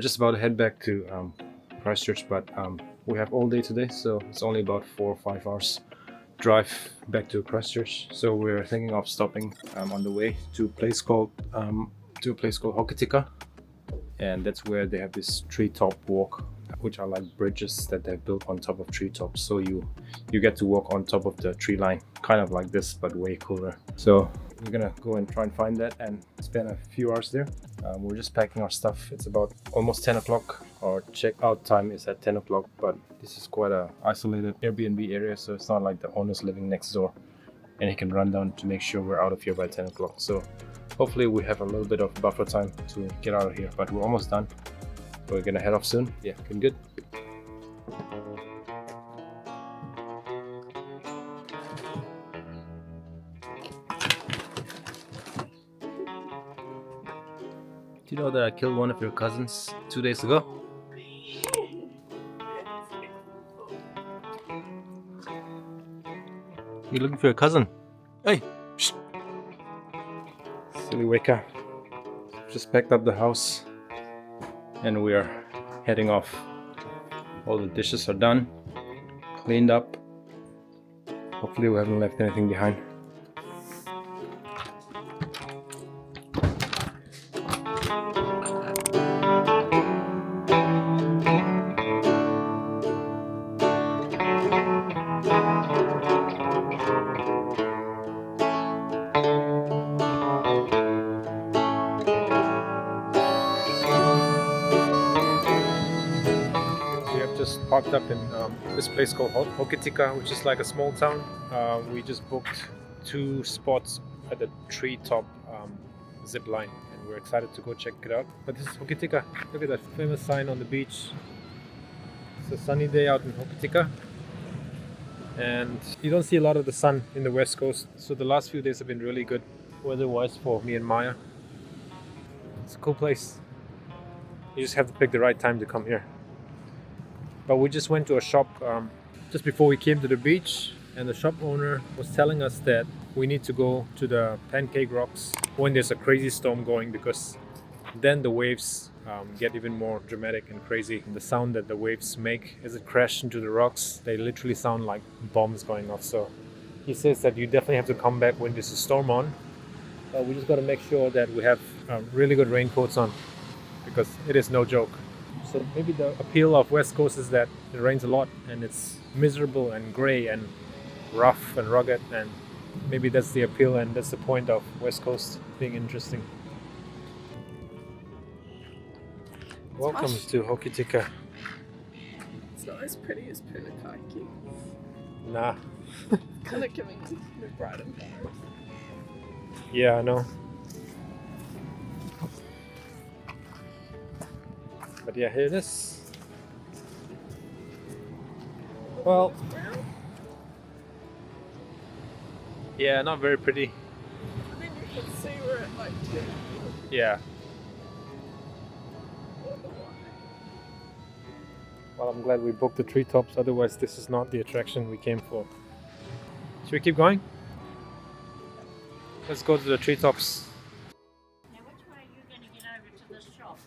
just about to head back to Christchurch, but we have all day today, so it's only about 4 or 5 hours drive back to Christchurch. So we're thinking of stopping on the way to a place called Hokitika, and that's where they have this treetop walk, which are like bridges that they've built on top of treetops. So you get to walk on top of the tree line, kind of like this, but way cooler. So we're gonna go and try and find that and spend a few hours there. We're just packing our stuff. It's about almost 10 o'clock. Our checkout time is at 10 o'clock, but this is quite a isolated AirBNB area, so it's not like the owner's living next door and he can run down to make sure we're out of here by 10 o'clock. So hopefully we have a little bit of buffer time to get out of here, but we're almost done. We're gonna head off soon. Yeah, good. Do you know that I killed one of your cousins 2 days ago? You looking for your cousin? Hey! Shh. Silly Weka. Just packed up the house and we are heading off. All the dishes are done, cleaned up. Hopefully we haven't left anything behind. Just parked up in this place called Hokitika, which is like a small town. We just booked 2 spots at the treetop zip line, and we're excited to go check it out. But this is Hokitika. Look at that famous sign on the beach. It's a sunny day out in Hokitika, and you don't see a lot of the sun in the West Coast. So the last few days have been really good weather-wise for me and Maya. It's a cool place. You just have to pick the right time to come here. But we just went to a shop just before we came to the beach, and the shop owner was telling us that we need to go to the Pancake Rocks when there's a crazy storm going, because then the waves get even more dramatic and crazy. And the sound that the waves make as it crashes into the rocks, they literally sound like bombs going off. So he says that you definitely have to come back when there's a storm on. We just got to make sure that we have really good raincoats on, because it is no joke. So maybe the appeal of West Coast is that it rains a lot and it's miserable and grey and rough and rugged, and maybe that's the appeal and that's the point of West Coast being interesting. Welcome to Hokitika. It's not as pretty as Punakaiki. Nah. Kind of giving the Brighton vibes. Yeah, I know. But yeah, here it is. Well, yeah, not very pretty. But then you can see we're at like 10. Yeah. Well, I'm glad we booked the treetops, otherwise this is not the attraction we came for. Should we keep going? Let's go to the treetops. Now, which way are you going to get over to this shop?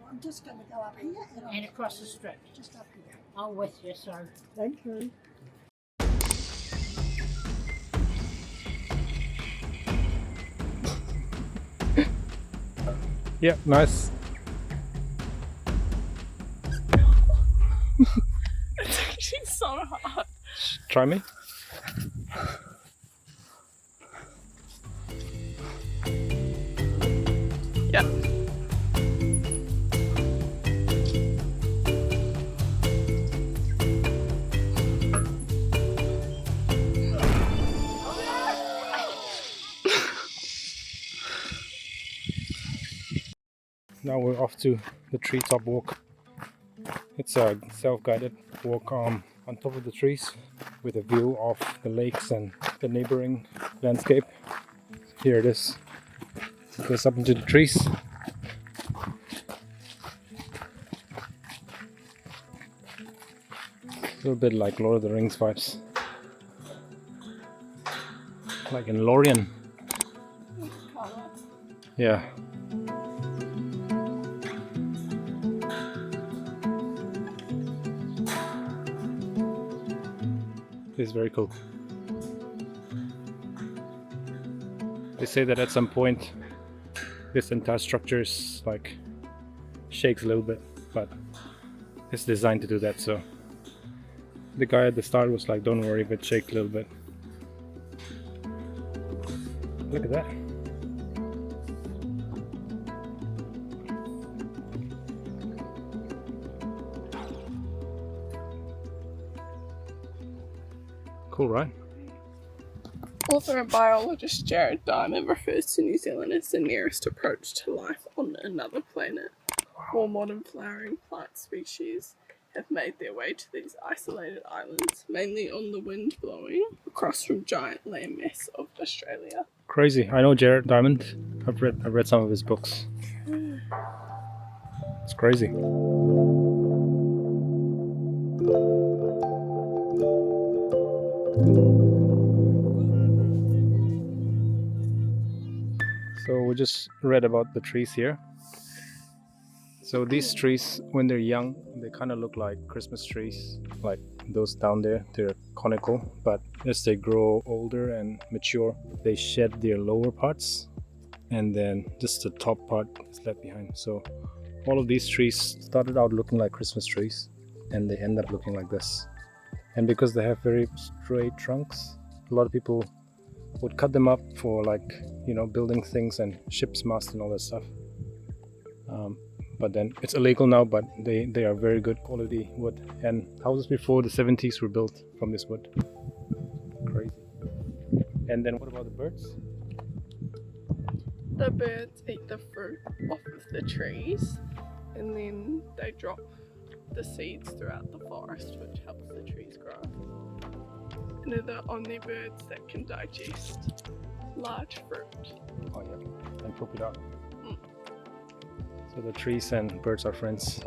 I'm just going to go up here And across the street? just up here. I'm with you, so. Thank you. Yeah, nice. It's actually so hard. Try me. Yeah. Now we're off to the treetop walk. It's a self-guided walk on top of the trees with a view of the lakes and the neighboring landscape. Here it is. It goes up into the trees. A little bit like Lord of the Rings vibes. Like in Lorien. Yeah. It's very cool. They say that at some point this entire structure is like shakes a little bit, but it's designed to do that. So the guy at the start was like, don't worry if it shakes a little bit. Look at that. Cool, right? Author and biologist Jared Diamond refers to New Zealand as the nearest approach to life on another planet. More modern flowering plant species have made their way to these isolated islands, mainly on the wind blowing across from giant landmass of Australia. Crazy. I know Jared Diamond. I've read some of his books. It's crazy. So we just read about the trees here. So these trees, when they're young, they kind of look like Christmas trees, like those down there. They're conical, but as they grow older and mature, they shed their lower parts, and then just the top part is left behind. So all of these trees started out looking like Christmas trees, and they end up looking like this. And because they have very straight trunks, a lot of people would cut them up for, like, you know, building things and ships masts and all that stuff. But then it's illegal now, but they are very good quality wood, and houses before the 70s were built from this wood. Crazy. And then what about the birds? The birds eat the fruit off of the trees, and then they drop the seeds throughout the forest, which helps the trees grow. And they're the only birds that can digest large fruit. Oh yeah, and poop it out. So the trees and birds are friends.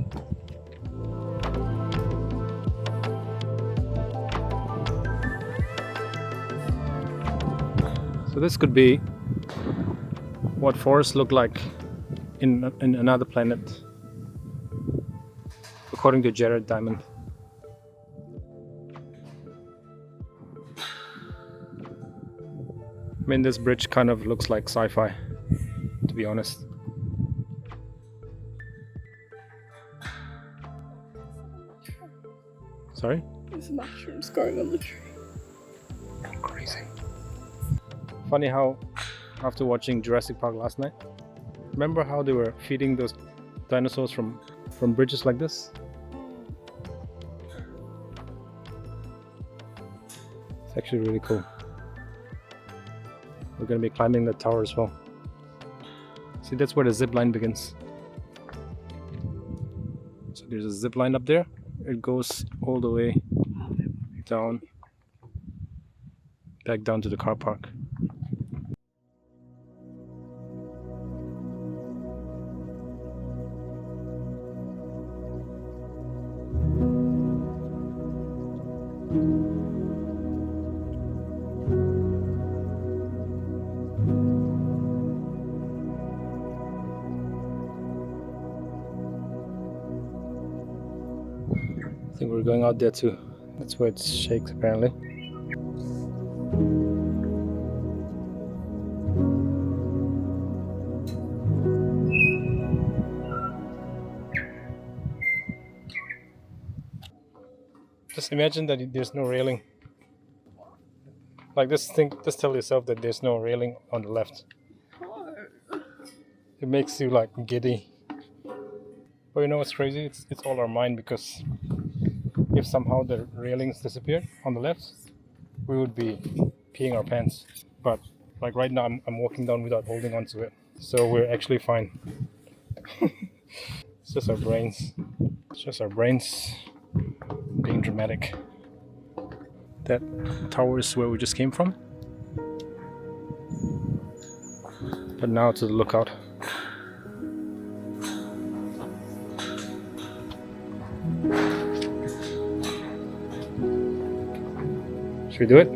So this could be what forests look like in another planet, according to Jared Diamond. I mean, this bridge kind of looks like sci-fi, to be honest. Sorry? There's mushrooms growing on the tree. Crazy. Funny how, after watching Jurassic Park last night, remember how they were feeding those dinosaurs from bridges like this? It's actually really cool. We're going to be climbing the tower as well. See, that's where the zip line begins. So there's a zip line up there. It goes all the way down, back down to the car park. I think we're going out there too. That's where it shakes apparently. Just imagine that there's no railing. Like just tell yourself that there's no railing on the left. It makes you like giddy. But you know what's crazy? It's all our mind, because if somehow the railings disappeared on the left, we would be peeing our pants. But like right now, I'm walking down without holding on to it, so we're actually fine. It's just our brains. It's just our brains being dramatic. That tower is where we just came from. But now to the lookout. Should we do it?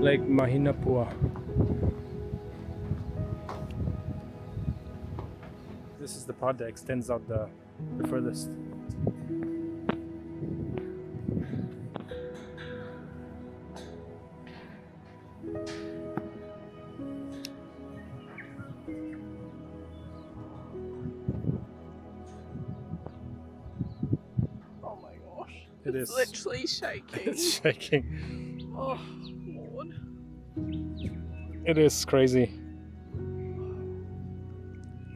Lake Mahinapua. This is the part that extends out the furthest. Oh my gosh. It It's is. literally shaking. It's shaking. Oh, Lord. It is crazy.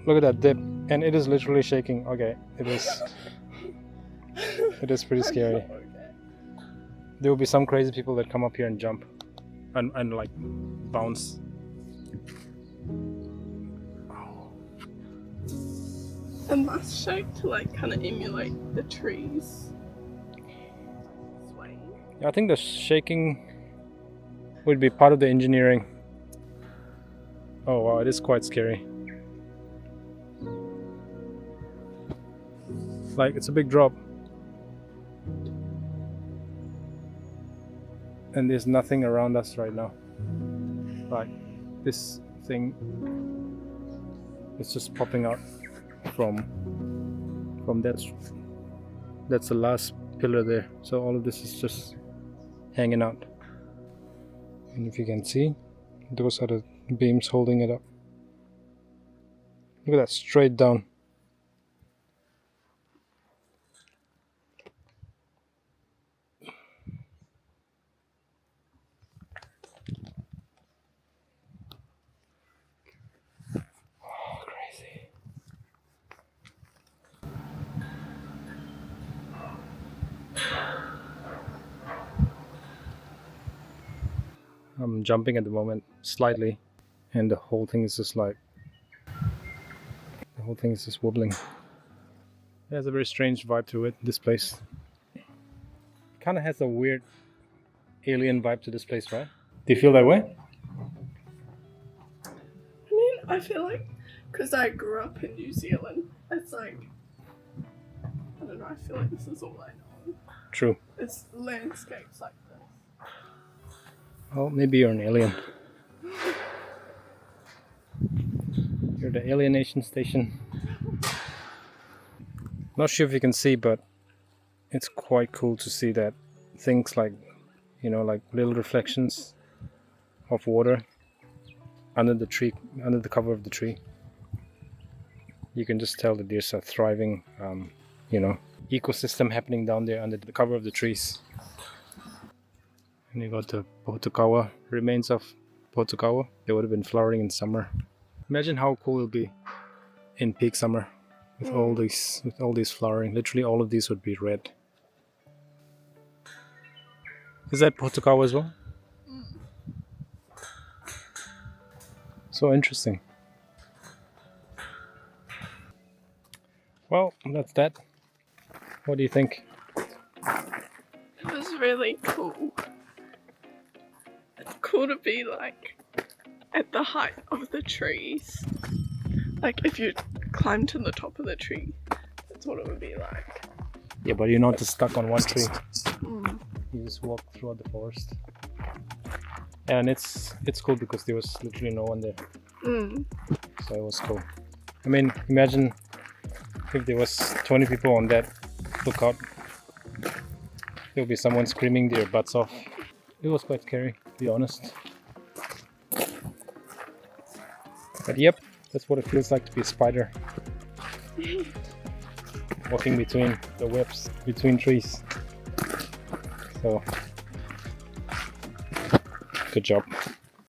Look at that dip, and it is literally shaking. Okay, it is. It is pretty scary. Okay. There will be some crazy people that come up here and jump, and like bounce. It must shake to like kind of emulate the trees swaying. I think the shaking would be part of the engineering. Oh wow, it is quite scary. Like, it's a big drop. And there's nothing around us right now. Like, this thing is just popping out from that's the last pillar there. So all of this is just hanging out. And if you can see, those are the beams holding it up. Look at that, straight down. I'm jumping at the moment, slightly, and the whole thing is just like, the whole thing is just wobbling. It has a very strange vibe to it, this place. It kind of has a weird alien vibe to this place, right? Do you feel that way? I mean, I feel like because I grew up in New Zealand, it's like, I don't know, I feel like this is all I know. True. It's landscapes like this. Well, maybe you're an alien. You're the alienation station. Not sure if you can see, but it's quite cool to see that things like, you know, like little reflections of water under the tree, under the cover of the tree. You can just tell that there's a thriving, you know, ecosystem happening down there under the cover of the trees. And you got the Potokawa, remains of Potokawa. They would have been flowering in summer. Imagine how cool it'll be in peak summer with all these flowering. Literally all of these would be red. Is that Potokawa as well? So interesting. Well, that's that. What do you think? It was really cool. It's cool to be like at the height of the trees. Like if you climb to the top of the tree, that's what it would be like. Yeah, but you're not just stuck on one tree. Mm. You just walk throughout the forest. And it's cool because there was literally no one there. Mm. So it was cool. I mean, imagine if there was 20 people on that lookout. There would be someone screaming their butts off. It was quite scary, to be honest. But yep, that's what it feels like to be a spider. Walking between the webs, between trees. So, good job.